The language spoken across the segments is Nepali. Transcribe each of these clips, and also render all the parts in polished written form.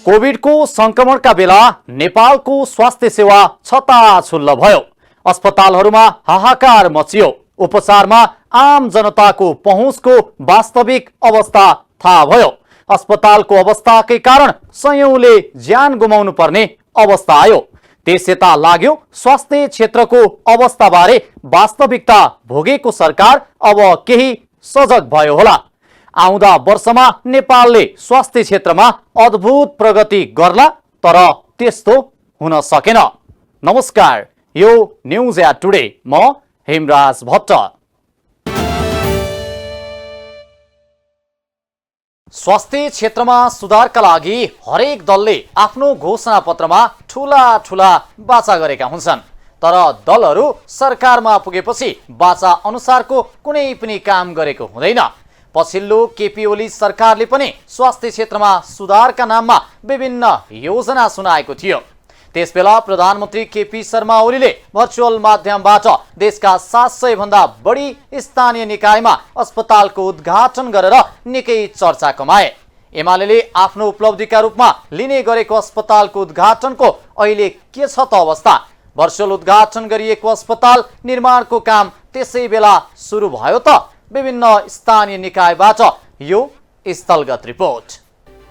कोभिडको संक्रमणका बेला नेपालको स्वास्थ्य सेवा छताछुल्ल भयो। अस्पतालहरूमा हाहाकार मचियो। उपचारमा आम जनताको पहुँचको वास्तविक अवस्था थाहा भयो। अस्पतालको अवस्थाकै कारण सयौंले ज्यान गुमाउनु पर्ने अवस्था आयो। त्यसयता लाग्यो स्वास्थ्य क्षेत्रको अवस्थाबारे वास्तविकता भोगेको सरकार अब केही सजग भयो होला। आउँदा वर्षमा नेपालले स्वास्थ्य क्षेत्रमा अद्भुत प्रगति गर्ला, तर त्यस्तो हुन सकेन। नमस्कार, यो न्यूज एट टुडे, म हेमराज भट्ट। स्वास्थ्य क्षेत्रमा सुधारका लागि हरेक दलले आफ्नो घोषणा पत्रमा ठूला ठूला बाचा गरेका हुन्छन्, तर दलहरू सरकारमा पुगेपछि बाचा अनुसारको कुनै पनि काम गरेको हुँदैन। पछिल्लो केपी ओली सरकारले पनि स्वास्थ्य क्षेत्रमा सुधारका नाममा विभिन्न योजना सुनाएको थियो। त्यसबेला प्रधानमन्त्री केपी शर्मा ओलीले भर्चुअल माध्यमबाट देशका 700 भन्दा बढी स्थानीय निकायमा अस्पतालको उद्घाटन गरेर निकै चर्चा कमाए। एमाले आफ्नो उपलब्धिका रूपमा लिने गरेको अस्पतालको उद्घाटनको अहिले के छ त अवस्था? भर्चुअल उद्घाटन गरिएको अस्पताल निर्माणको काम त्यसै बेला सुरु भयो त? विभिन्न स्थानीय निकायबाट यो स्थलगत रिपोर्ट।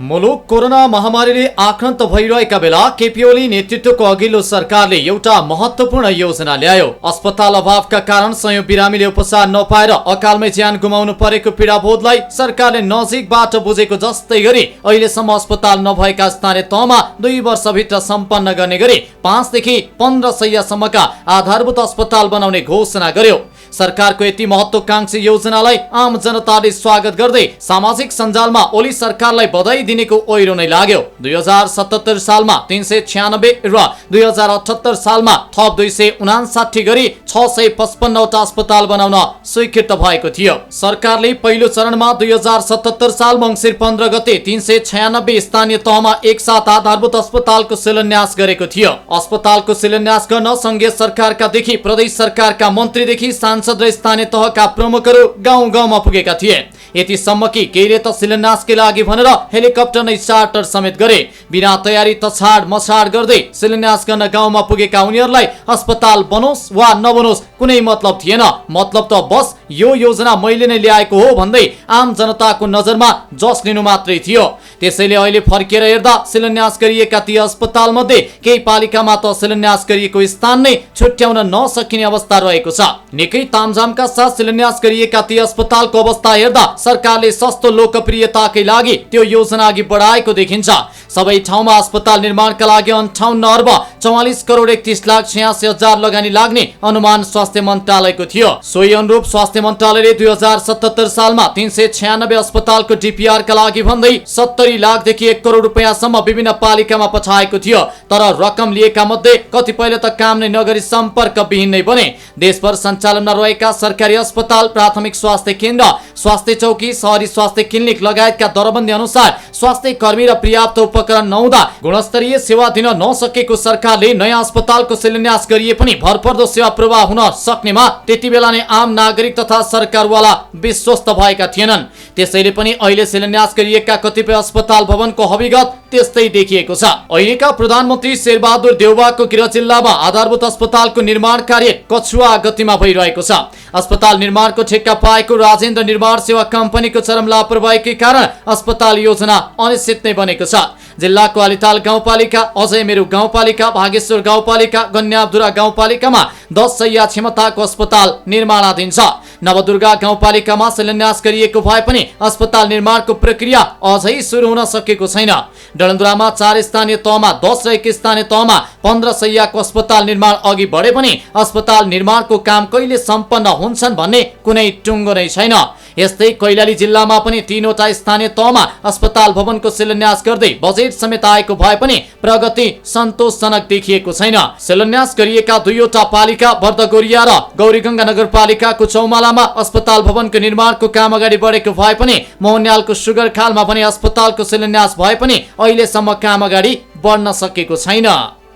मुलुक कोरोना महामारीले आक्रान्त भइरहेका बेला केपी ओली नेतृत्वको अघिल्लो सरकारले एउटा महत्वपूर्ण योजना ल्यायो। अस्पताल अभावका कारण सयौं बिरामीले उपचार नपाएर अकालमै ज्यान गुमाउनु परेको पीडाबोधलाई सरकारले नजिकबाट बुझेको जस्तै गरी अहिलेसम्म अस्पताल नभएका स्थानीय तहमा 2 वर्षभित्र सम्पन्न गर्ने गरी 5 देखि 15 शय्यासम्मका आधारभूत अस्पताल बनाउने घोषणा गर्यो। सरकारको यति महत्वाकांक्षी योजनालाई आम जनताले स्वागत गर्दै सामाजिक सञ्जालमा ओली सरकारलाई बधाई दिनेको ओइरो नै लाग्यो। 2077 सालमा 396 र 2078 सालमा थप 259 गरी 655 वटा अस्पताल बनाउन स्वीकृत भएको थियो। सरकारले पहिलो चरणमा 2077 साल मङ्सिर 15 गते 396 स्थानीय तहमा एकसाथ आधारभूत अस्पतालको शिलान्यास गरेको थियो। अस्पतालको शिलान्यास गर्न संघीय सरकारका देखि प्रदेश सरकारका मन्त्रीदेखि सांसद र स्थानीय तहका प्रमुखहरू गाउँ गाउँमा पुगेका थिए। यतिसम्म कि केहीले त शिलान्यासकै लागि भनेर हेलिकप्टर नै चार्टर समेत गरे। बिना तयारी तछाड मछाड गर्दै शिलान्यास गर्न गाउँमा पुगेका उनीहरूलाई अस्पताल बनोस् वा नबनोस् कुनै मतलब थिएन। मतलब त बस यो योजना मैले नै ल्याएको हो भन्दै आम जनताको नजरमा जस लिनु मात्रै थियो। त्यसैले अहिले फर्केर हेर्दा शिलान्यास गरिएका ती अस्पताल मध्ये केही पालिकामा त शिलान्यास गरिएको स्थान नै छुट्याउन नसकिने अवस्था रहेको छ। निकै तामझामका साथ शिलान्यास गरिएका ती अस्पतालको अवस्था हेर्दा सरकारले सस्तो लोकप्रियताकै लागि त्यो योजना अघि बढाएको देखिन्छ। सबै ठाउँमा अस्पताल निर्माणका लागि 58 अर्ब 44 करोड 31 लाख 86 हजार लगानी लाग्ने अनुमान स्वास्थ्य मन्त्रालयको थियो। सोही अनुरूप स्वास्थ्य मन्त्रालयले 2077 सालमा 396 अस्पतालको डीपीआर का लागि भन्दै 70 लाखदेखि 1 करोड रुपैयाँसम्म विभिन्न पालिकामा पठाएको थियो। तर रकम लिएका मध्ये कतिपयले त काम नै नगरी सम्पर्कविहीन नै बने। देशभर सञ्चालनमा रहेका सरकारी अस्पताल, प्राथमिक स्वास्थ्य केन्द्र, स्वास्थ्य चौकी, शहरी स्वास्थ्य क्लिनिक लगायतका दरबन्दी अनुसार स्वास्थ्य कर्मी र पर्याप्त उपकरण नहुँदा गुणस्तरीय सेवा दिन नसकेको सरकारले नयाँ अस्पतालको शिलान्यास गरिए पनि भरपर्दो सेवा प्रवाह हुन सक्नेमा त्यति बेला नै आम नागरिक तथा सरकारवाला विश्वस्त भएका थिएनन्। त्यसैले पनि अहिले शिलान्यास गरिएका कतिपय अस्पताल भवनको हकीकत त्यस्तै देखिएको छ। अहिलेका प्रधानमन्त्री शेरबहादुर देउवाको गृह जिल्लामा आधारभूत अस्पतालको निर्माण कार्य कछुवा गतिमा भइरहेको छ। अस्पताल निर्माणको ठेक्का पाएको राजेन्द्र निर्माण सेवा कम्पनीको चरम लापरवाहीकै कारण अस्पताल योजना अनिश्चित नै बनेको छ। जिल्लाको अलिताल गाउँपालिका, अजय मेरु गाउँपालिका, भागेश्वर गाउँपालिका, गन्याबधुरा गाउँपालिकामा 10 शय्या क्षमताको अस्पताल निर्माणाधीन छ। नवदुर्गा गाउँपालिकामा शिलान्यास गरिएको भए पनि अस्पताल निर्माणको प्रक्रिया अझै सुरु हुन सकेको छैन। डडेलधुरामा 4 स्थानीय तहमा 10 र 1 स्थानीय तहमा 15 शय्याको अस्पताल निर्माण अघि बढे पनि अस्पताल निर्माणको काम कहिले सम्पन्न हुन्छन् भन्ने कुनै टुङ्गो नै छैन। यस्तै कैलाली जिल्लामा पनि 3 वटा स्थानीय तहमा अस्पताल भवनको शिलान्यास गर्दै बजेट समेत आएको भए पनि प्रगति सन्तोषजनक देखिएको छैन। शिलान्यास गरिएका 2 वटा पालिका बर्दगोरिया र गौरीगंगा नगरपालिकाको चौमालामा अस्पताल भवनको निर्माणको काम अगाडि बढेको भए पनि मोहनयालको सुगरखालमा पनि अस्पतालको शिलान्यास भए पनि अहिलेसम्म काम अगाडि बढ्न सकेको छैन।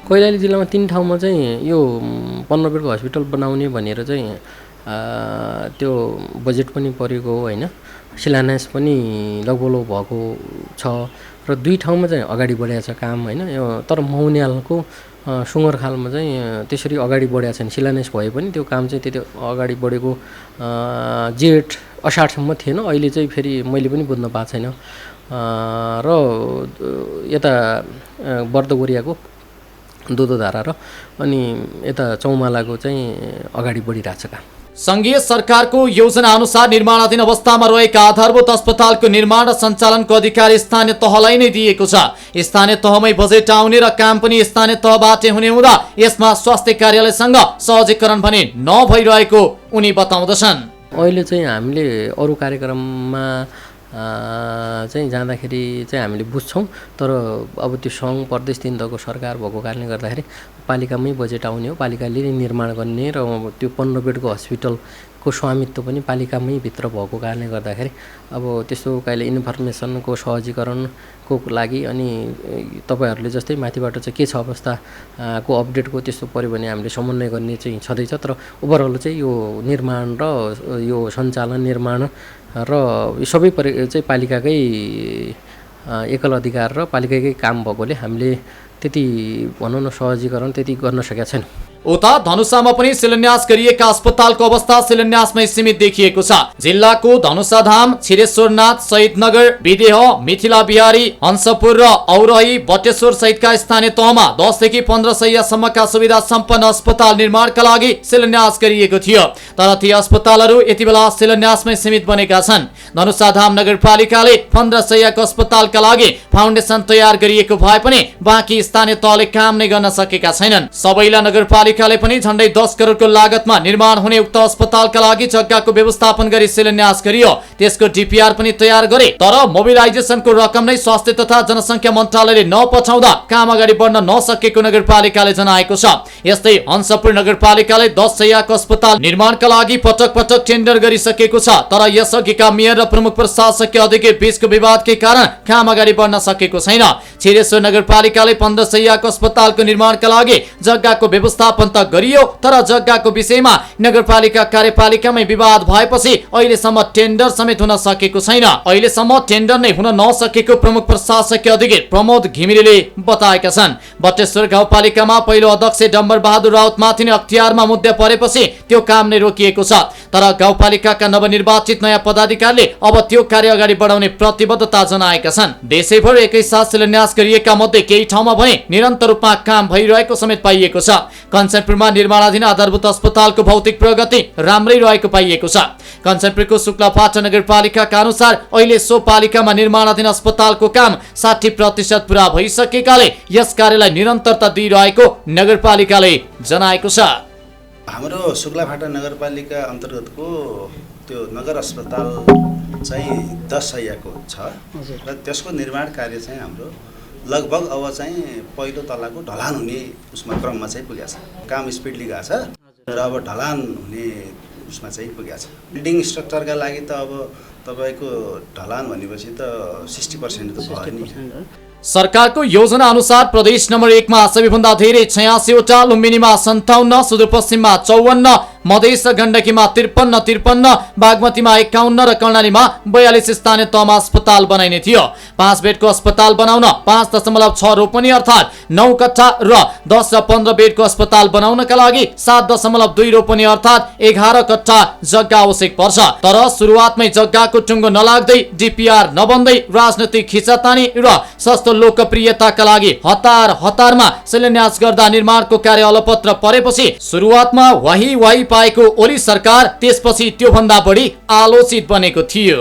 कैलाली जिल्लामा 3 ठाउँमा चाहिँ यो 15 बेडको हस्पिटल बनाउने भनेर चाहिँ त्यो बजेट पनि परेको हो हैन। शिलान्यास पनि लगभग भएको छ। र 2 ठाउँमा चाहिँ अगाडि बढेको छ काम होइन। तर मौनियालको सुँगरखालमा चाहिँ त्यसरी अगाडि बढेको छैन। शिलान्यास भए पनि त्यो काम चाहिँ त्यति अगाडि बढेको जेठ असाढसम्म थिएन। अहिले चाहिँ फेरि मैले पनि बुझ्न पाएको छैन। र यता बर्दगोरियाको दोदोधारा र अनि यता चौमालाको चाहिँ अगाडि बढिरहेछ काम। संघीय सरकारको योजना अनुसार निर्माणाधीन अवस्थामा रहेका आधारभूत अस्पतालको निर्माण र सञ्चालनको अधिकार स्थानीय तहलाई नै दिएको छ। स्थानीय तहमै बजेट आउने र काम पनि स्थानीय तहबाट हुने हुँदा यसमा स्वास्थ्य कार्यालयसँग सहजीकरण भने नभइरहेको उनी बताउँदछन्। अहिले चाहिँ हामीले अरू कार्यक्रममा चाहिँ जाँदाखेरि चाहिँ हामीले बुझ्छौँ। तर अब त्यो सङ्घ प्रदेश 3 तहको सरकार भएको कारणले गर्दाखेरि पालिकामै बजेट आउने हो, पालिकाले नै निर्माण गर्ने र त्यो 15 बेडको हस्पिटलको स्वामित्व पनि पालिकामै भित्र भएको कारणले गर्दाखेरि अब त्यस्तो कहिले इन्फर्मेसनको सहजीकरणको लागि अनि तपाईँहरूले जस्तै माथिबाट चाहिँ के छ अवस्थाको अपडेटको त्यस्तो पऱ्यो भने हामीले समन्वय गर्ने चाहिँ छँदैछ। तर ओभरअल चाहिँ यो निर्माण र यो सञ्चालन निर्माण र सबै चाहिँ पालिकाकै एकल अधिकार र पालिकाकै काम भएकोले हामीले त्यति भनौँ न सहजीकरण त्यति गर्न सकेका छैनौँ। उता धनुषामा पनि शिलान्यास गरिएका अस्पतालको अवस्था शिलान्यासमै सीमित देखिएको छ। जिल्लाको धनुषाधाम, छिरेश्वरनाथ, शहीदनगर, विदेह, मिथिला बिहारी, हंसपुर र औरही, बटेश्वर सहितका स्थानीय तहमा 10 देखि 15 शैय्यासम्मका सुविधा सम्पन्न अस्पताल निर्माणका लागि शिलान्यास गरिएको थियो। तर ती अस्पतालहरू यति बेला शिलान्यासमै सीमित बनेका छन्। धनुषाधाम नगरपालिकाले 15 शैय्याको अस्पतालका लागि फाउन्डेसन तयार गरिएको भए पनि बाँकी स्थानीय तहले काम नै गर्न सकेका छैनन्। सबैला नगरपालिकाले पनि झण्डै 10 करोडको लागतमा निर्माण हुने उक्त अस्पतालका लागि जग्गाको व्यवस्थापन गरी शिलान्यास गरियो। त्यसको डीपीआर पनि तयार गरे। तर मोबिलाइजेसनको रकम नै स्वास्थ्य तथा जनसङ्ख्या मन्त्रालयले नपठाउँदा काम अगाडि बढ्न नसकेको नगरपालिकाले जनाएको छ। यस्तै हंसपुर नगरपालिकाले 10 शैय्याको अस्पताल निर्माणका लागि पटक पटक टेन्डर गरिसकेको छ। तर यसअघिका मेयर र प्रमुख प्रशासकीय अधिकारी बीचको विवादकै कारण काम अगाडि बढ्न सकेको छैन। छिरेश्वर नगरपालिकाले 15 शैय्याको अस्पतालको निर्माणका लागि जग्गाको व्यवस्थापन त गरियो, तर जग्गाको विषयमा नगरपालिका कार्यपालिकामै विवाद भएपछि अहिलेसम्म टेन्डर समेत हुन सकेको छैन। अहिलेसम्म टेन्डर नै हुन नसकेको प्रमुख प्रशासकीय अधिकारी प्रमोद घिमिरेले बताएका छन्। बटेश्वर गाउँपालिकामा पहिलो अध्यक्ष डम्बर बहादुर राउतमाथि नै अख्तियारमा मुद्दा परेपछि त्यो काम नै रोकिएको छ। तर गाउँपालिकाका नवनिर्वाचित नयाँ पदाधिकारीले अब त्यो कार्य अगाडि बढाउने प्रतिबद्धता जनाएका छन्। देशैभर एकैसाथ शिलान्यास गरिएका मध्ये केही ठाउँमा भने निरन्तर रूपमा काम भइरहेको समेत पाइएको छ। कञ्चनपुरमा निर्माणाधीन आधारभूत अस्पतालको भौतिक प्रगति राम्रै रहेको पाइएको छ। कञ्चनपुरको शुक्लाफाटा नगरपालिकाका अनुसार अहिले सो पालिकामा निर्माणाधीन अस्पतालको काम 60% पुरा भइसकेकाले यस कार्यलाई निरन्तरता दिइरहेको नगरपालिकाले जनाएको छ। हाम्रो शुक्लाफाटा नगरपालिका अन्तर्गतको त्यो नगर अस्पताल चाहिँ 10 शैय्याको छ र त्यसको निर्माण कार्य चाहिँ हाम्रो लगभग अब चाहिँ पहिलो तलाको ढलान हुने उसमा क्रममा चाहिँ पुगेको छ। काम स्पिडली गएको छ र अब ढलान हुने उसमा चाहिँ पुगेको छ। बिल्डिङ स्ट्रक्चरका लागि त अब तपाईँको ढलान भनेपछि त 60% त भयो नि। सरकारको योजना अनुसार प्रदेश नम्बर 1 मा सबैभन्दा धेरै 86 वटा, लुम्बिनीमा 57, सुदूरपश्चिममा 54, मधेस गण्डकीमा 53, बागमतीमा 51 र कर्णालीमा 42 स्थानीय तहमा अस्पताल बनाइने थियो। 5 बेडको अस्पताल बनाउन 5.6 रोपनी अर्थात् 9 कट्ठा र 10 र 15 बेडको अस्पताल बनाउनका लागि 7.2 रोपनी अर्थात् 11 कट्ठा जग्गा आवश्यक पर्छ। तर सुरुवातमै जग्गाको टुङ्गो नलाग्दै, डीपीआर नबन्दै, राजनैतिक खिचातानी र सस्तो लोकप्रियताका लागि हतारमा शिलान्यास गर्दा निर्माणको कार्य अलपत्र परेपछि सुरुवातमा वाही पाएको ओली सरकार त्यसपछि त्योभन्दा बढी आलोचित बनेको थियो।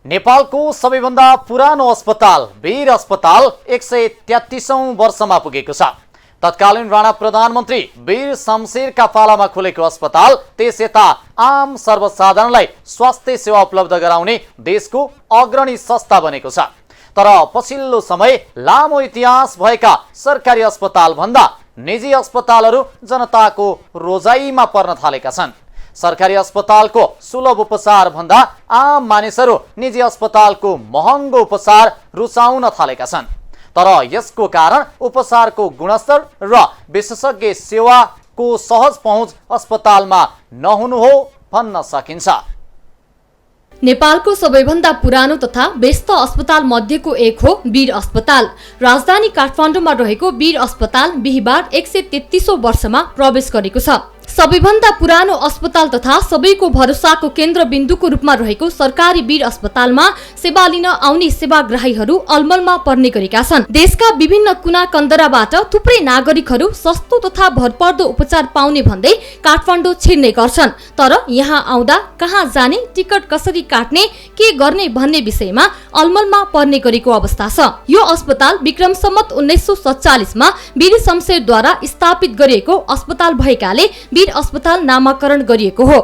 नेपालको सबैभन्दा पुरानो अस्पताल वीर अस्पताल 133औं वर्षमा पुगेको छ। तत्कालीन राणा प्रधानमन्त्री वीर शमशेरका पालामा खुलेको अस्पताल त्यस यता आम सर्वसाधारणलाई स्वास्थ्य सेवा उपलब्ध गराउने देशको अग्रणी संस्था बनेको छ। तर पछिल्लो समय लामो इतिहास भएका सरकारी अस्पताल भन्दा निजी अस्पतालहरू जनताको रोजाइमा पर्न थालेका छन्। सरकारी अस्पतालको सुलभ उपचार भन्दा आम मानिसहरू निजी अस्पतालको महँगो उपचार रुचाउन थालेका छन्। तर यसको कारण उपचारको गुणस्तर र विशेषज्ञ सेवाको सहज पहुँच अस्पतालमा नहुनु हो भन्न सकिन्छ। नेपालको सबैभन्दा पुरानो तथा व्यस्त अस्पताल मध्येको एक हो वीर अस्पताल। राजधानी काठमाडौँमा रहेको वीर अस्पताल बिहीबार 133औं वर्षमा प्रवेश गरेको छ। सबैभन्दा पुरानो अस्पताल तथा सबैको भरोसाको केन्द्रबिन्दुको रूपमा रहेको सरकारी वीर अस्पतालमा सेवा लिन आउने सेवाग्राहीहरू अलमलमा पर्ने गरेका छन्। देशका विभिन्न कुना कन्दराबाट थुप्रै नागरिकहरू सस्तो तथा भरपर्दो उपचार पाउने भन्दै काठमाडौँ छिर्ने गर्छन्। तर यहाँ आउँदा कहाँ जाने, टिकट कसरी काट्ने, के गर्ने भन्ने विषयमा अलमलमा पर्ने गरेको अवस्था छ। यो अस्पताल विक्रम सम्वत 1947 मा वीर शमशेरद्वारा स्थापित गरिएको अस्पताल भएकाले वीर अस्पताल नामाकरण गरिएको हो।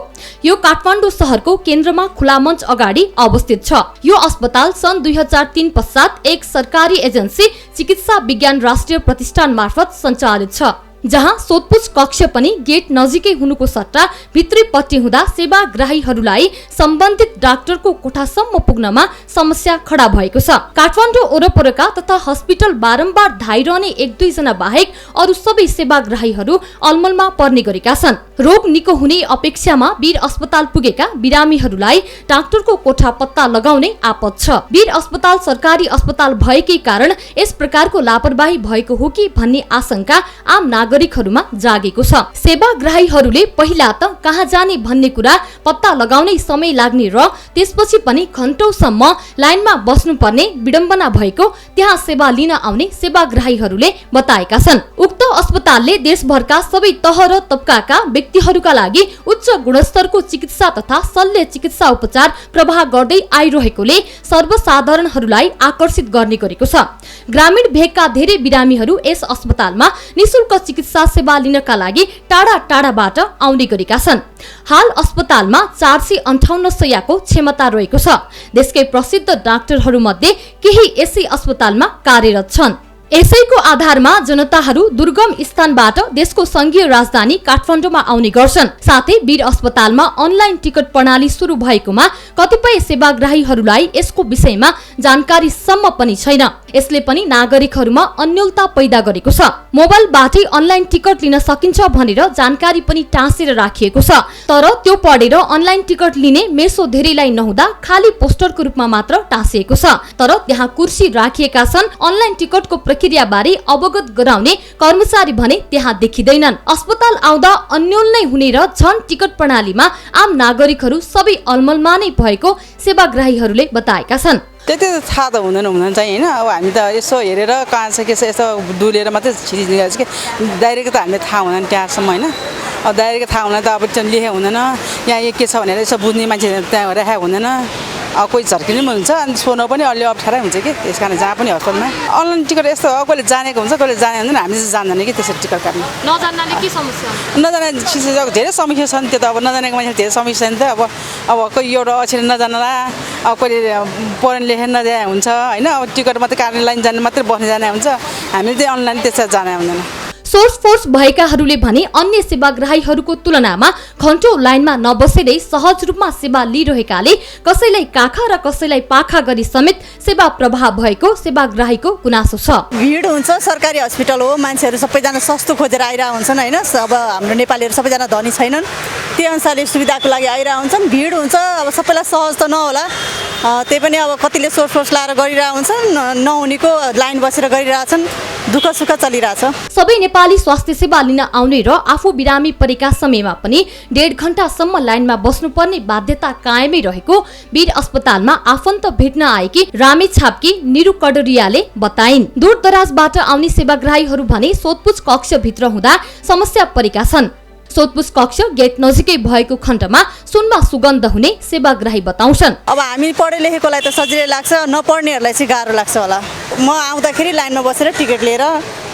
यो काठमाडौँ शहरको केन्द्रमा खुला मञ्च अगाडि अवस्थित छ। यो अस्पताल सन् 2003 पश्चात एक सरकारी एजेन्सी चिकित्सा विज्ञान राष्ट्रिय प्रतिष्ठान मार्फत सञ्चालित छ, जहाँ सोधपुछ कक्ष पनि गेट नजिकै हुनुको सट्टा भित्रीपट्टि हुँदा सेवाग्राहीहरूलाई सम्बन्धित डाक्टरको कोठासम्म पुग्नमा समस्या खडा भएको छ। काठमाडौँ वरपरका तथा हस्पिटल बारम्बार धाइरहने 1-2 जना बाहेक अरू सबै सेवाग्राहीहरू अलमलमा पर्ने गरेका छन्। रोग निको हुने अपेक्षामा वीर अस्पताल पुगेका बिरामीहरूलाई डाक्टरको कोठा पत्ता लगाउने आपत छ। वीर अस्पताल सरकारी अस्पताल भएकै कारण यस प्रकारको लापरवाही भएको हो कि भन्ने आशंका आम नागरिकहरूमा जागेको छ। सेवाग्राहीहरूले पहिला त कहाँ जाने भन्ने कुरा पत्ता लगाउनै समय लाग्ने र त्यसपछि पनि घण्टौसम्म लाइनमा बस्नुपर्ने विडम्बना भएको त्यहाँ सेवा लिन आउने सेवाग्राहीहरूले बताएका छन्। उक्त अस्पतालले देशभरका सबै तह र तबकाका व्यक्तिहरूका लागि उच्च गुणस्तरको चिकित्सा तथा शल्य चिकित्सा उपचार प्रवाह गर्दै आइरहेकोले सर्वसाधारणहरूलाई आकर्षित गर्ने गरेको छ। ग्रामीण भेगका धेरै बिरामीहरू यस अस्पतालमा निशुल्क चिकित्सा सेवा लिनका लागि टाढा टाढाबाट आउने गरेका छन्। हाल अस्पतालमा 458 शय्याको क्षमता रहेको छ। देशकै प्रसिद्ध डाक्टरहरू मध्ये केही यसै अस्पतालमा कार्यरत छन्। यसैको आधारमा जनताहरू दुर्गम स्थानबाट देशको संघीय राजधानी काठमाडौँमा आउने गर्छन्। साथै वीर अस्पतालमा अनलाइन टिकट प्रणाली सुरु भएकोमा कतिपय सेवाग्राहीहरूलाई यसको विषयमा जानकारी सम्म पनि छैन। यसले पनि नागरिकहरूमा अन्योलता पैदा गरेको छ। मोबाइलबाटै अनलाइन टिकट लिन सकिन्छ भनेर जानकारी पनि टाँसेर राखिएको छ। तर त्यो पढेर अनलाइन टिकट लिने मेसो धेरैलाई नहुँदा खाली पोस्टरको रूपमा मात्र टाँसिएको छ। तर त्यहाँ कुर्सी राखिएका छन्। अनलाइन टिकटको प्रक्रिया बारे अवगत गराउने कर्मचारी भने त्यहाँ देखिँदैनन्। अस्पताल आउँदा अन्योल नै हुने र झन टिकट प्रणालीमा आम नागरिकहरू सबै अलमलमा नै भएको सेवाग्राहीहरूले बताएका छन्। त्यति त थाहा त हुँदैन चाहिँ होइन। अब हामी त यसो हेरेर कहाँ छ के छ यसो डुलेर मात्रै छिरिरहेको छ कि डाइरेक्ट त हामीले थाहा हुँदैन त्यहाँसम्म होइन। अब डाइरेक्ट थाहा हुँदैन त अब लेखेको हुँदैन, यहाँ के छ भनेर यसो बुझ्ने मान्छे त्यहाँ राखेको हुँदैन। अब कोही झर्किने पनि हुन्छ अनि सोध्नु पनि अलि अप्ठ्यारै हुन्छ कि त्यस कारण जहाँ पनि हस्पिटलमा अनलाइन टिकट यस्तो हो, कहिले जानेको हुन्छ कहिले जाने हुँदैन। हामीले चाहिँ जान्दैन कि त्यसरी टिकट काट्नु। नजान्नाले के समस्या? नजाने धेरै समस्या छ नि। त्यो त अब नजानेको मान्छेले धेरै समस्या नि त। अब कोही एउटा अक्षर नजान्ला, अब कहिले पढ्न लेखेर नजाने हुन्छ होइन। अब टिकट मात्रै काट्ने लाइन जाने मात्रै बस्ने जाने हुन्छ। हामीले चाहिँ अनलाइन त्यसरी जाने हुँदैन। सोर्स फोर्स भएकाहरूले भने अन्य सेवाग्राहीहरूको तुलनामा घण्टौं लाइनमा नबसेरै सहज रूपमा सेवा लिइरहेकाले कसैलाई काखा र कसैलाई पाखा गरी समेत सेवा प्रवाह भएको सेवाग्राहीको गुनासो छ। भिड हुन्छ, सरकारी हस्पिटल हो, मान्छेहरू सबैजना सस्तो खोजेर आइरहेको हुन्छन् होइन। अब हाम्रो नेपालीहरू सबैजना धनी छैनन्, त्यही अनुसारले सुविधाको लागि आइरहेको हुन्छन्। भिड हुन्छ, अब सबैलाई सहज त नहोला, त्यही पनि अब कतिले सोर्स फोर्स लाएर गरिरहेको हुन्छन्, नहुनेको लाइन बसेर गरिरहेछन्, दुःख सुख चलिरहेछ। सबै नेपाली स्वास्थ्य सेवा लिन आउने र आफू बिरामी परेका समयमा पनि 1.5 घण्टासम्म लाइनमा बस्नुपर्ने बाध्यता कायमै रहेको वीर अस्पतालमा आफन्त भेट्न आएकी रामेछापकी निरु कडरियाले बताइन्। दूरदराजबाट आउने सेवाग्राहीहरू भने सोधपुछ कक्ष भित्र हुँदा समस्या परेका छन्। सोधपुछ कक्ष गेट नजिकै भएको खण्डमा सुनमा सुगन्ध हुने सेवाग्राही बताउँछन्। अब हामी पढे लेखेकोलाई त सजिलै लाग्छ, नपढ्नेहरूलाई चाहिँ गाह्रो लाग्छ होला। म आउँदाखेरि लाइनमा बसेर टिकट लिएर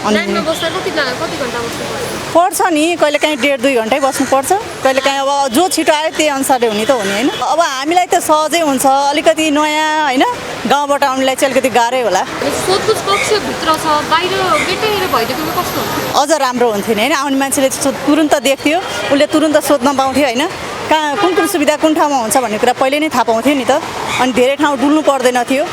लाइनमा बस्दा कति घण्टा बस्नुपर्छ? पर्छ नि, कहिले काहीँ 1.5-2 घण्टै बस्नुपर्छ, कहिले काहीँ अब जो छिटो आयो त्यही अनुसारले हुने त हुने होइन। अब हामीलाई त सहजै हुन्छ, अलिकति नयाँ होइन, गाउँबाट आउनेलाई चाहिँ अलिकति गाह्रै होला। सोधपुछ कक्ष भित्र छ, बाहिर गेटै भइदिएको कस्तो हुन्छ? अझ राम्रो हुन्थ्यो नि होइन। आउने मान्छेले तुरुन्त देख्थ्यो, उसले तुरुन्त सोध्न पाउँथ्यो होइन। कहाँ कुन सुविधा कुन ठाउँमा हुन्छ भन्ने कुरा पहिले नै थाहा पाउँथ्यो नि त। अनि धेरै ठाउँ डुल्नु पर्दैन थियो,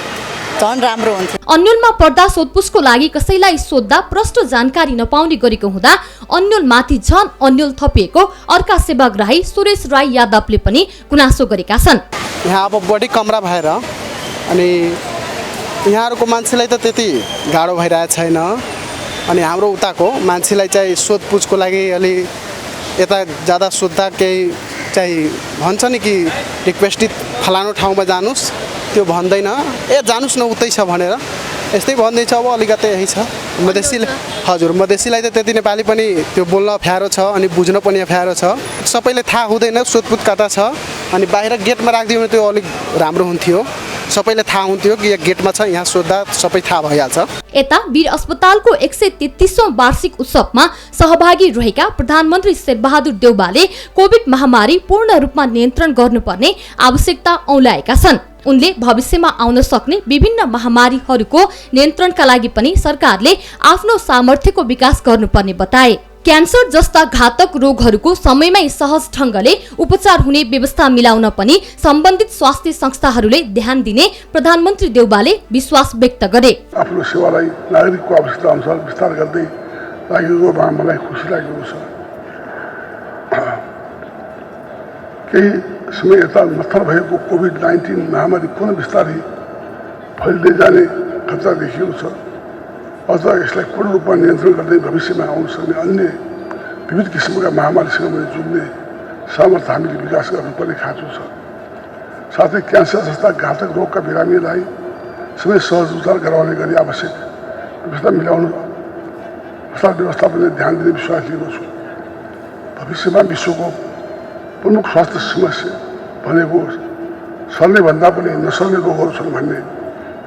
झन् राम्रो हुन्थ्यो। अन्योलमा पर्दा सोधपुछको लागि कसैलाई सोद्धा प्रष्ट जानकारी नपाउने गरेको हुँदा अन्योल माथि झन अन्योल थपिएको अर्का सेवाग्राही सुरेश राई यादवले पनि गुनासो गरेका छन्। यहाँ अब बढी कमरा भएर अनि यहाँहरूको मान्छेलाई त त्यति गाह्रो भइरहेको छैन अनि हाम्रो उताको मान्छेलाई चाहिँ सोधपुछको लागि अलि यता ज्यादा सोद्धा केही चाहिँ भन्छ नि कि रिक्वेस्टेड फलानु ठाउँमा जानुस् त्यो भन्दैन जानुस् न उतै छ भनेर यस्तै भन्दैछ अब अलिकति यही छ मधेसीले हजुर मधेसीलाई त त्यति नेपाली पनि त्यो बोल्न अप्ठ्यारो छ अनि बुझ्न पनि अप्ठ्यारो छ सबैले थाहा हुँदैन सोधपुछ कता छ अनि बाहिर गेटमा राखिदियो भने त्यो अलिक राम्रो हुन्थ्यो सबैले थाहा हुन्थ्यो कि यहाँ गेटमा छ यहाँ सोद्धा सबै थाहा भइहाल्छ। यता वीर अस्पतालको 133औं वार्षिक उत्सवमा सहभागी रहेका प्रधानमन्त्री शेरबहादुर देउवाले कोभिड महामारी पूर्ण रूपमा नियन्त्रण गर्नुपर्ने आवश्यकता औल्याएका छन्। उनले भविष्यमा आउन सक्ने विभिन्न महामारीहरूको नियन्त्रणका लागि पनि सरकारले आफ्नो सामर्थ्यको विकास गर्नुपर्ने बताए। क्यान्सर जस्ता घातक रोगहरूको समयमै सहज ढंगले उपचार हुने व्यवस्था मिलाउन पनि सम्बन्धित स्वास्थ्य संस्थाहरूले ध्यान दिने प्रधानमन्त्री देउवाले विश्वास व्यक्त गरे। आफ्नो सेवालाई नागरिकको आवश्यकता अनुसार विस्तार गर्दै लागेकोमा मलाई खुसी लागेको छ। केही समय यता नत्थर भएको कोभिड-19 महामारी पुनः बिस्तारै फैलिँदै जाने खतरा देखिएको छ। अझ यसलाई पूर्ण रूपमा नियन्त्रण गर्दै भविष्यमा आउन सक्ने अन्य विविध किसिमका महामारीसँग पनि जुझ्ने सामर्थ्य हामीले विकास गर्नुपर्ने खाँचो छ। साथै क्यान्सर जस्ता घातक रोगका बिरामीलाई सबै सहज उपचार गराउने गरी आवश्यक व्यवस्था मिलाउन उपचार व्यवस्थापनले ध्यान दिने विश्वास लिएको छु। भविष्यमा विश्वको प्रमुख स्वास्थ्य समस्या भनेको सर्ने भन्दा पनि नसर्ने रोगहरू छन् भन्ने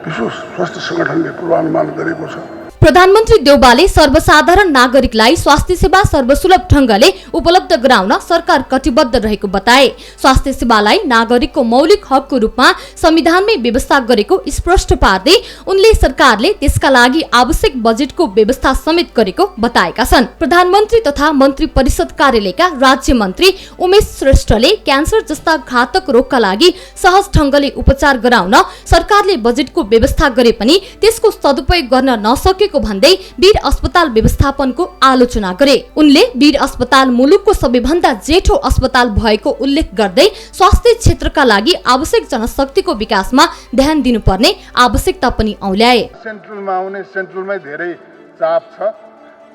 विश्व स्वास्थ्य सङ्गठनले पूर्वानुमान गरेको छ। प्रधानमन्त्री देउवाले सर्वसाधारण नागरिकलाई स्वास्थ्य सेवा सर्वसुलभ ढंगले उपलब्ध गराउन सरकार कटिबद्ध रहेको बताए। स्वास्थ्य सेवालाई नागरिकको मौलिक हकको रूपमा संविधानमै व्यवस्था गरेको स्पष्ट पार्दै उनले सरकारले त्यसका लागि आवश्यक बजेटको व्यवस्था समेत गरेको बताएका छन्। प्रधानमन्त्री तथा मन्त्री परिषद कार्यालयका राज्य मन्त्री उमेश श्रेष्ठले क्यान्सर जस्ता घातक रोगका लागि सहज ढंगले उपचार गराउन सरकारले बजेटको व्यवस्था गरे पनि त्यसको सदुपयोग गर्न नसकेको भन्दै वीर अस्पताल व्यवस्थापनको आलोचना गरे। उनले वीर अस्पताल मुलुकको सबैभन्दा जेठो अस्पताल भएको उल्लेख गर्दै स्वास्थ्य क्षेत्रका लागि आवश्यक जनशक्तिको विकासमा ध्यान दिनुपर्ने आवश्यकता पनि औल्याए। सेन्ट्रलमा आउने सेन्ट्रलमै धेरै चाप छ,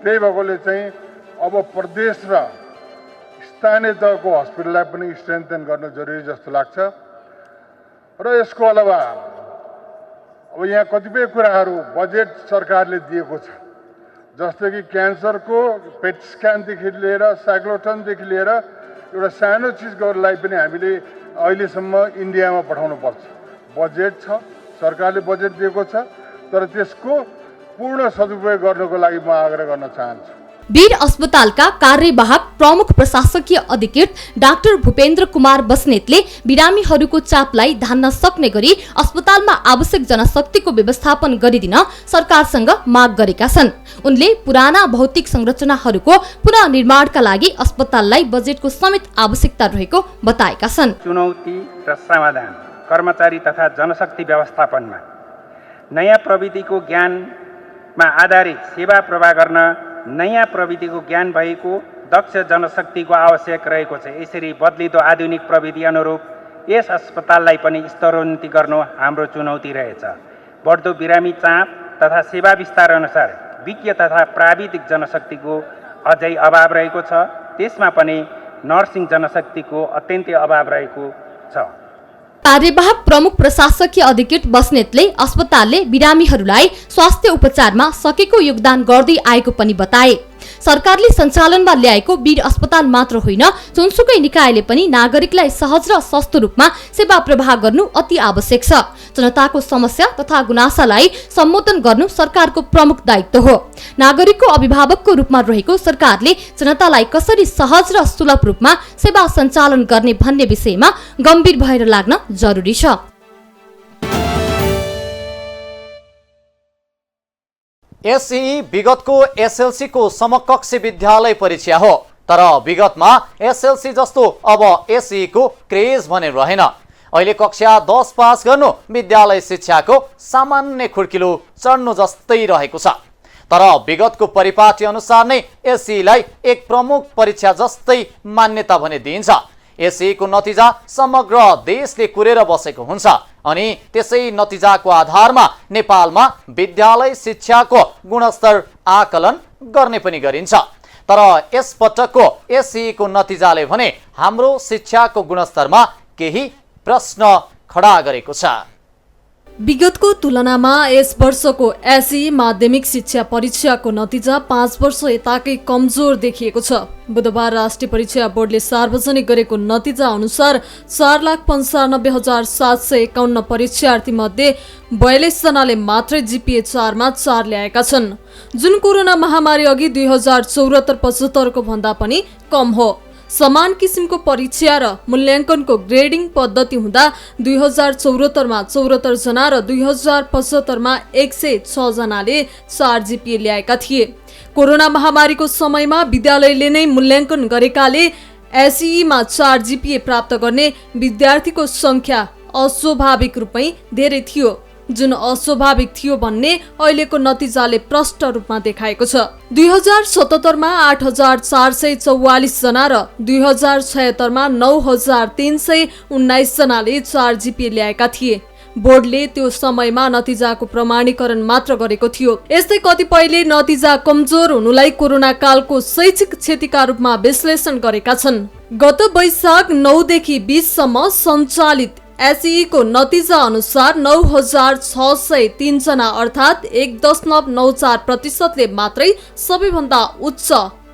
त्यही भएकोले चाहिँ अब प्रदेश र स्थानीय तहको हस्पिटललाई पनि स्ट्रेन्थन गर्न जरुरी जस्तो लाग्छ। र यसको अलावा अब यहाँ कतिपय कुराहरू बजेट सरकारले दिएको छ, जस्तै कि क्यान्सरको पेट स्क्यानदेखि लिएर साइक्लोटनदेखि लिएर एउटा सानो चिजहरूलाई पनि हामीले अहिलेसम्म इन्डियामा पठाउनु पर्छ। बजेट छ, सरकारले बजेट दिएको छ, तर त्यसको पूर्ण सदुपयोग गर्नको लागि म आग्रह गर्न चाहन्छु। वीर अस्पतालका कार्यवाहक प्रमुख प्रशासकीय अधिकृत डाक्टर भूपेन्द्र कुमार बस्नेतले बिरामीहरूको चापलाई धान्न सक्ने गरी अस्पतालमा आवश्यक जनशक्तिको व्यवस्थापन गरिदिन सरकारसँग माग गरेका छन्। उनले पुराना भौतिक संरचनाहरूको पुनः निर्माणका लागि अस्पताललाई बजेटको समेत आवश्यकता रहेको बताएका छन्। चुनौती र समाधान कर्मचारी तथा जनशक्ति व्यवस्थापनमा नयाँ प्रविधिको ज्ञानमा आधारित सेवा प्रवाह गर्न नयाँ प्रविधिको ज्ञान भएको दक्ष जनशक्तिको आवश्यक रहेको छ। यसरी बदलिदो आधुनिक प्रविधि अनुरूप यस अस्पताललाई पनि स्तरोन्नति गर्नु हाम्रो चुनौती रहेछ। बढ्दो बिरामी चाप तथा सेवा विस्तार अनुसार विज्ञ तथा प्राविधिक जनशक्तिको अझै अभाव रहेको छ। त्यसमा पनि नर्सिङ जनशक्तिको अत्यन्तै अभाव रहेको छ। कार्यवाहक प्रमुख प्रशासकीय अधिकृत बस्नेतले अस्पतालले बिरामीहरूलाई स्वास्थ्य उपचारमा सकेको योगदान गर्दै आएको पनि बताए। सरकारले सञ्चालनमा ल्याएको वीर अस्पताल मात्र होइन, जुनसुकै निकायले पनि नागरिकलाई सहज र सस्तो रूपमा सेवा प्रवाह गर्नु अति आवश्यक छ। जनताको समस्या तथा गुनासालाई सम्बोधन गर्नु सरकारको प्रमुख दायित्व हो। नागरिकको अभिभावकको रूपमा रहेको सरकारले जनतालाई कसरी सहज र सुलभ रूपमा सेवा सञ्चालन गर्ने भन्ने विषयमा गम्भीर भएर लाग्न जरुरी छ। एसई विगतको एसएलसी को समकक्ष विद्यालय परीक्षा हो, तर विगतमा एसएलसी जस्तो अब एसई को क्रेज भने रहेन। अहिले कक्षा 10 पास गर्नु विद्यालय शिक्षाको सामान्य खुड्किलो चढ्नु जस्तै रहेको छ। तर विगतको परिपाटी अनुसार नै एसईलाई एक प्रमुख परीक्षा जस्तै मान्यता भने दिइन्छ। एसईको नतिजा समग्र देशले कुरेर बसेको हुन्छ अनि त्यसै नतिजाको आधारमा नेपालमा विद्यालय शिक्षाको गुणस्तर आकलन गर्ने पनि गरिन्छ। तर यस पटकको एसईको नतिजाले भने हाम्रो शिक्षाको गुणस्तरमा केही प्रश्न खडा गरेको छ। विगतको तुलनामा यस वर्षको एसई माध्यमिक शिक्षा परीक्षाको नतिजा 5 वर्ष यताकै कमजोर देखिएको छ। बुधबार राष्ट्रिय परीक्षा बोर्डले सार्वजनिक गरेको नतिजा अनुसार 4,95,751 परीक्षार्थी मध्ये 42 जनाले मात्रै जीपीए 4 मा 4 ल्याएका छन्, जुन कोरोना महामारी अघि 2074-75 को भन्दा पनि कम हो। समान किसिमको परीक्षा र मूल्याङ्कनको ग्रेडिङ पद्धति हुँदा 2074 मा 74 जना र 2075 मा 106 जनाले 4 जीपीए ल्याएका थिए। कोरोना महामारीको समयमा विद्यालयले नै मूल्याङ्कन गरेकाले एसई मा 4 जीपीए प्राप्त गर्ने विद्यार्थीको संख्या अस्वाभाविक रूपमै धेरै थियो, जुन अस्वाभाविक थियो भन्ने अहिलेको नतिजाले प्रष्ट रूपमा देखाएको छ। 2077 मा 8,444 जना र 2076 मा 9,319 जनाले 4 जीपीए ल्याएका थिए। बोर्डले त्यो समयमा नतिजाको प्रमाणीकरण मात्र गरेको थियो। यस्तै कतिपयले नतिजा कमजोर हुनुलाई कोरोना कालको शैक्षिक क्षतिका रूपमा विश्लेषण गरेका छन्। गत वैशाख 9 देखि 20 सम्म सञ्चालित एसई को नतिजा अनुसार 9,603 जना अर्थात् 1.94% मात्रै सबैभन्दा उच्च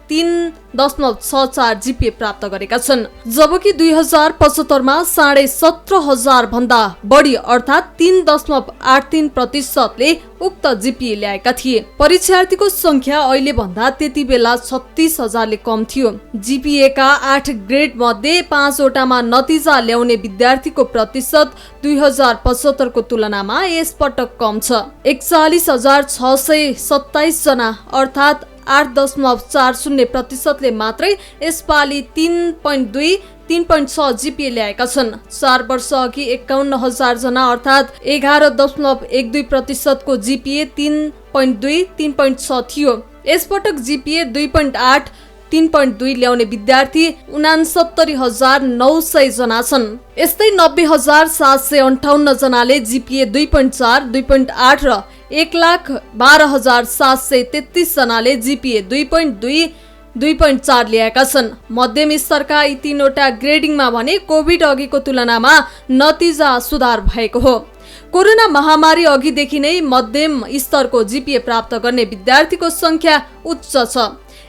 3.64 जीपीए प्राप्त गरेका छन्, जबकि 2075 मा 17,500 भन्दा बढी अर्थात् 3.83% ले उक्त जीपीए ल्याएका थिए। परीक्षार्थीको संख्या अहिले भन्दा त्यति बेला 36,000 ले कम थियो। जीपीए का 8 ग्रेड मध्ये 5 वटामा नतिजा ल्याउने विद्यार्थीको प्रतिशत 2075 को तुलनामा यस पटक कम छ। 41,627 जना अर्थात् 8.40% ले मात्रै यसपालि 3.6 जीपीए ल्याएका छन्। 4 वर्ष अघि 51,000 जना अर्थात् 11.12% को जीपीए 3.6 थियो। यसपटक जीपीए 2.8 3.2 ल्याउने विद्यार्थी 69,900 जना छन्। यस्तै 90,758 जनाले जीपीए 2.4, 2.8 र 1,12,733 जनाले जीपीए 2.2, 2.4 ल्याएका छन्। मध्यम स्तरका यी तीनवटा ग्रेडिङमा भने कोभिड अघिको तुलनामा नतिजा सुधार भएको हो। कोरोना महामारी अघिदेखि नै मध्यम स्तरको जीपीए प्राप्त गर्ने विद्यार्थीको संख्या उच्च छ।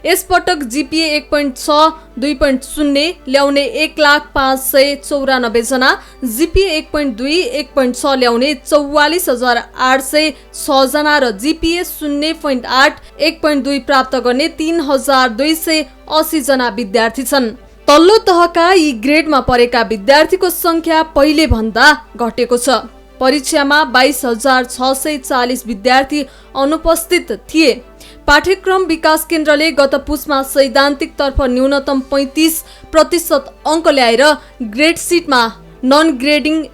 यसपटक जीपीए 1.6, 2.0 ल्याउने 1,05,94 जना, जीपीए 1.2, 1.6 ल्याउने 44,806 जना र जीपीए 0.8, 1.2 प्राप्त गर्ने 3,280 जना विद्यार्थी छन्। तल्लो तहका यी ग्रेडमा परेका विद्यार्थीको संख्या पहिले भन्दा घटेको छ। परीक्षामा 22,640 विद्यार्थी अनुपस्थित थिए। पाठ्यक्रम विकास केन्द्रले गत पुसमा सैद्धान्तिक तर्फ न्यूनतम 35% अङ्क ल्याएर ग्रेड सिटमा नन ग्रेडिङ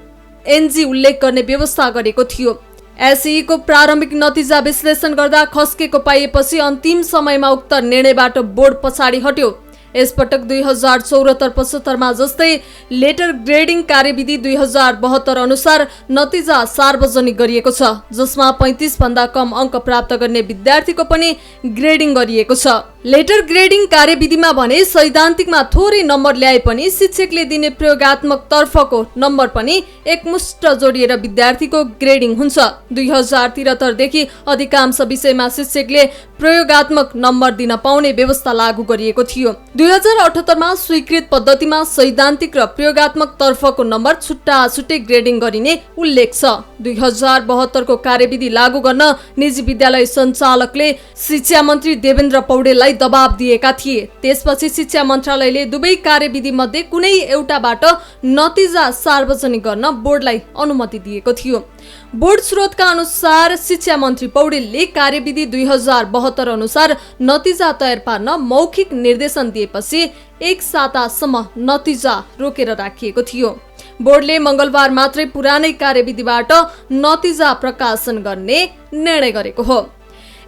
एनजी उल्लेख गर्ने व्यवस्था गरेको थियो। एसई को प्रारम्भिक नतिजा विश्लेषण गर्दा खस्केको पाइएपछि अन्तिम समयमा उक्त निर्णयबाट बोर्ड पछाडि हट्यो। यसपटक 2074-75 मा जस्तै लेटर ग्रेडिङ कार्यविधि 2072 अनुसार नतिजा सार्वजनिक गरिएको छ, जसमा 35 भन्दा कम अङ्क प्राप्त गर्ने विद्यार्थीको पनि ग्रेडिङ गरिएको छ। लेटर ग्रेडिङ कार्यविधिमा भने सैद्धान्तिकमा थोरै नम्बर ल्याए पनि शिक्षकले दिने प्रयोगात्मक तर्फको नम्बर पनि एकमुष्ट जोडिएर विद्यार्थीको ग्रेडिङ हुन्छ। 2073 देखि अधिकांश विषयमा शिक्षकले प्रयोगात्मक नम्बर दिन पाउने व्यवस्था लागू गरिएको थियो। 2078 मा स्वीकृत पद्धतिमा सैद्धान्तिक र प्रयोगात्मक तर्फको नम्बर छुट्टा छुट्टै ग्रेडिङ गरिने उल्लेख छ। 2072 को कार्यविधि लागू गर्न निजी विद्यालय सञ्चालकले शिक्षा मन्त्री देवेन्द्र पौडेललाई दबाब दिएका थिए। त्यसपछि शिक्षा मन्त्रालयले दुवै कार्यविधि मध्ये कुनै एउटाबाट नतिजा सार्वजनिक गर्न बोर्डलाई अनुमति दिएको थियो। बोर्ड स्रोतका अनुसार शिक्षा मन्त्री पौडेलले कार्यविधि 2072 अनुसार नतिजा तयार पार्न मौखिक निर्देशन दिएपछि 1 सातासम्म नतिजा रोकेर राखिएको थियो। बोर्डले मंगलबार मात्रै पुरानै कार्यविधिबाट नतिजा प्रकाशन गर्ने निर्णय गरेको हो।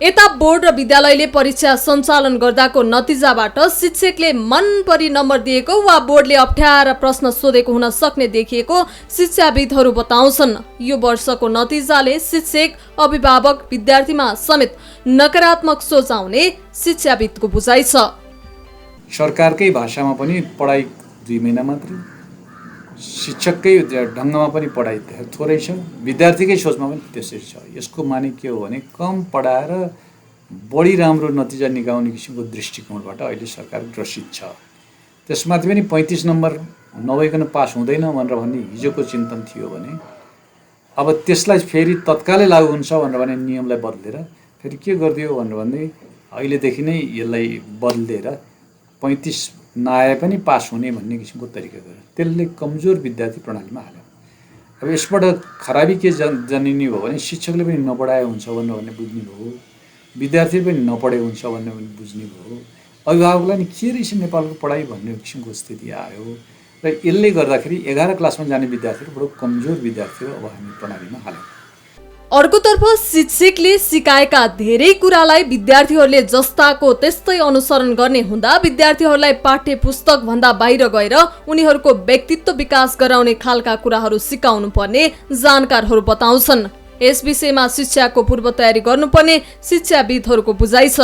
यता बोर्ड र विद्यालयले परीक्षा सञ्चालन गर्दाको नतिजाबाट शिक्षकले मन परी नम्बर दिएको वा बोर्डले अप्ठ्यारा प्रश्न सोधेको हुन सक्ने देखिएको शिक्षाविदहरू बताउँछन्। यो वर्षको नतिजाले शिक्षक, अभिभावक, विद्यार्थीमा समेत नकारात्मक सोच आउने शिक्षाविदको बुझाइ छ। सरकारकै भाषामा पनि पढाइ 2 महिना मात्रै, शिक्षककै ढङ्गमा पनि पढाइ थोरै छ, विद्यार्थीकै सोचमा पनि त्यसै छ। यसको माने के हो भने कम पढाएर बढी राम्रो नतिजा निकाल्ने किसिमको दृष्टिकोणबाट अहिले सरकार ग्रसित छ। त्यसमाथि पनि 35 नम्बर नभइकन पास हुँदैन भनेर भन्ने हिजोको चिन्तन थियो भने अब त्यसलाई फेरि तत्कालै लागू हुन्छ भनेर भने नियमलाई बदलेर फेरि के गरिदियो भनेर भन्दै अहिलेदेखि नै यसलाई बदलेर 35 नआए पनि पास हुने भन्ने किसिमको तरिका गर्यो। त्यसले कमजोर विद्यार्थी प्रणालीमा हाल्यो। अब यसबाट खराबी के जनिने हो भने शिक्षकले पनि नपढाए हुन्छ भनेर भन्ने बुझ्ने भयो, विद्यार्थी पनि नपढे हुन्छ भन्ने बुझ्ने भयो, अभिभावकलाई नि के रहेछ नेपालको पढाइ भन्ने किसिमको स्थिति आयो र यसले गर्दाखेरि 11 क्लासमा जाने विद्यार्थीहरू बडो कमजोर विद्यार्थीहरू अब हामी प्रणालीमा हाल्यौँ। अर्कोतर्फ शिक्षकले सिकाएका धेरै कुरालाई विद्यार्थीहरूले जस्ताको त्यस्तै अनुसरण गर्ने हुँदा विद्यार्थीहरूलाई पाठ्य पुस्तक भन्दा बाहिर गएर उनीहरूको व्यक्तित्व विकास गराउने खालका कुराहरू सिकाउनु पर्ने जानकारहरू बताउँछन्। यस विषयमा शिक्षाको पूर्व तयारी गर्नुपर्ने शिक्षाविदहरूको बुझाइ छ।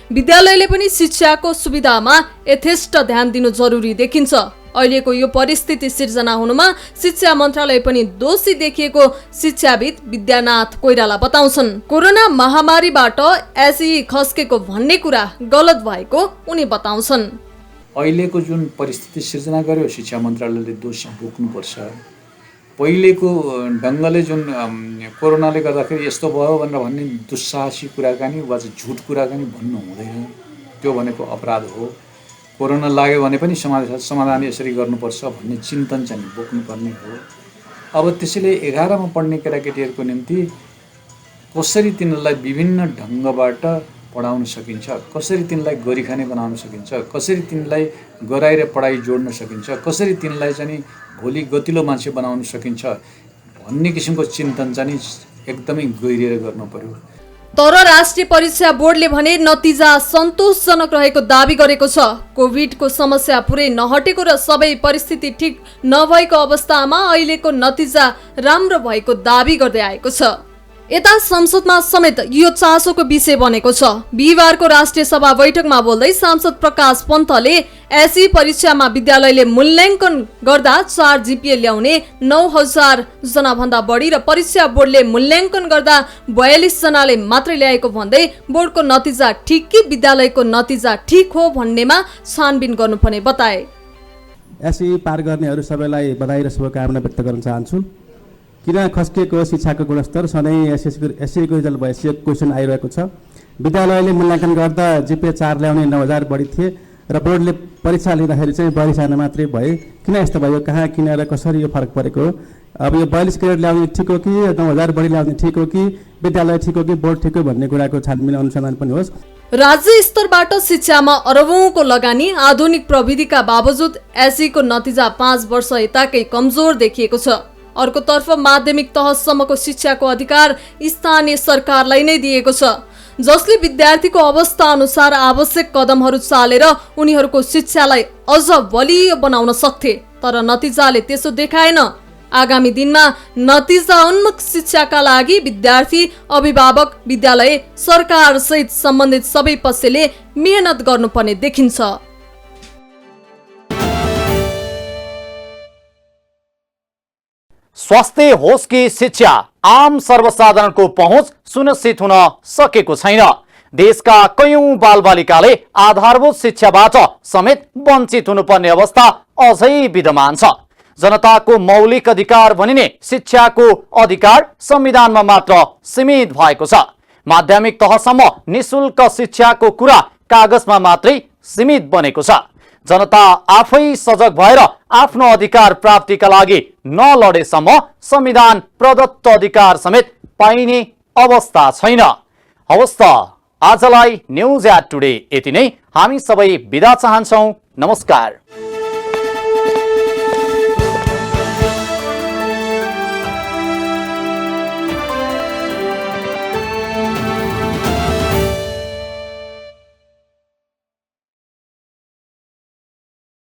विद्यालयले पनि शिक्षाको सुविधामा यथेष्ट ध्यान दिनु जरुरी देखिन्छ। अहिलेको यो परिस्थिति सिर्जना हुनुमा शिक्षा मन्त्रालय पनि दोषी देखिएको शिक्षाविद विद्यानाथ कोइराला बताउँछन्। कोरोना महामारीबाट एसई खस्केको भन्ने कुरा गलत भएको उनी बताउँछन्। अहिलेको जुन परिस्थिति सिर्जना गर्यो शिक्षा मन्त्रालयले दोष बोक्नुपर्छ। पहिलेको ढङ्गले जुन कोरोनाले गर्दाखेरि यस्तो भयो भनेर भन्ने दुस्साहसी कुराकानी वा झुट कुराकानी भन्नु हुँदैन। त्यो भनेको अपराध हो। कोरोना लाग्यो भने पनि समाधान यसरी गर्नुपर्छ भन्ने चिन्तन चाहिँ बोक्नुपर्ने हो। अब त्यसैले 11मा पढ्ने केटाकेटीहरूको निम्ति कसरी तिनीहरूलाई विभिन्न ढङ्गबाट पढाउन सकिन्छ, कसरी तिनीलाई गरिखाने बनाउन सकिन्छ, कसरी तिनीलाई गराएर पढाइ जोड्न सकिन्छ, कसरी तिनीलाई चाहिँ भोलि गतिलो मान्छे बनाउन सकिन्छ भन्ने किसिमको चिन्तन चाहिँ एकदमै गहिरिएर गर्नु पर्यो। तर राष्ट्रिय परीक्षा बोर्डले भने नतिजा सन्तोषजनक रहेको दावी गरेको छ। कोभिडको समस्या पुरै नहटेको र सबै परिस्थिति ठिक नभएको अवस्थामा अहिलेको नतिजा राम्रो भएको दावी गर्दै आएको छ। यता संसदमा समेत यो चासोको विषय बनेको छ। बिहिबारको राष्ट्रिय सभा बैठकमा बोल्दै सांसद प्रकाश पन्तले एसई परीक्षामा विद्यालयले मूल्याङ्कन गर्दा 4 जीपीए ल्याउने 9000 जना भन्दा बढी र परीक्षा बोर्डले मूल्याङ्कन गर्दा 42 जनाले मात्रै ल्याएको भन्दै बोर्डको नतिजा ठिक कि विद्यालयको नतिजा ठिक हो भन्नेमा छानबिन गर्नुपर्ने बताए। एसई पार गर्नेहरू सबैलाई बधाई र शुभकामना व्यक्त गर्न चाहन्छु। किन खस्किएको शिक्षाको गुणस्तर सधैँ एसईको रिजल्ट भएपछि क्वेसन आइरहेको छ। विद्यालयले मूल्याङ्कन गर्दा जीपीए 4 ल्याउने 9000 बढी थिए र बोर्डले परीक्षा लिँदाखेरि चाहिँ 42 जना मात्रै भए। किन यस्तो भयो, कहाँ किन र कसरी यो फरक परेको? अब यो 42 ग्रेड ल्याउने ठिक हो कि 9000 बढी ल्याउने ठिक हो कि विद्यालय ठिक हो कि बोर्ड ठिक हो भन्ने कुराको छानबिन अनुसन्धान पनि होस्। राज्य स्तरबाट शिक्षामा अरबौंको लगानी, आधुनिक प्रविधिका बावजुद एसईको नतिजा 5 वर्ष यताकै कमजोर देखिएको छ। अर्कोतर्फ माध्यमिक तहसम्मको शिक्षाको अधिकार स्थानीय सरकारलाई नै दिएको छ, जसले विद्यार्थीको अवस्था अनुसार आवश्यक कदमहरू चालेर उनीहरूको शिक्षालाई अझ बलियो बनाउन सक्थे। तर नतिजाले त्यसो देखाएन। आगामी दिनमा नतिजा उन्मुख शिक्षाका लागि विद्यार्थी, अभिभावक, विद्यालय, सरकार सहित सम्बन्धित सबै पक्षले मेहनत गर्नुपर्ने देखिन्छ। स्वास्थ्य होस् कि शिक्षा, आम सर्वसाधारणको पहुँच सुनिश्चित हुन सकेको छैन। देशका कयौं बालबालिकाले आधारभूत शिक्षाबाट समेत वञ्चित हुनुपर्ने अवस्था अझै विद्यमान छ। जनताको मौलिक अधिकार भनिने शिक्षाको अधिकार संविधानमा मात्र सीमित भएको छ। माध्यमिक तहसम्म निशुल्क शिक्षाको कुरा कागजमा मात्रै सीमित बनेको छ। जनता आफै सजग भएर आफ्नो अधिकार प्राप्तिका लागि नलडेसम्म संविधान प्रदत्त अधिकार समेत पाइने अवस्था छैन। हवस् त आजलाई न्युज एट टुडे यति नै। हामी सबै बिदा चाहन्छौं। नमस्कार।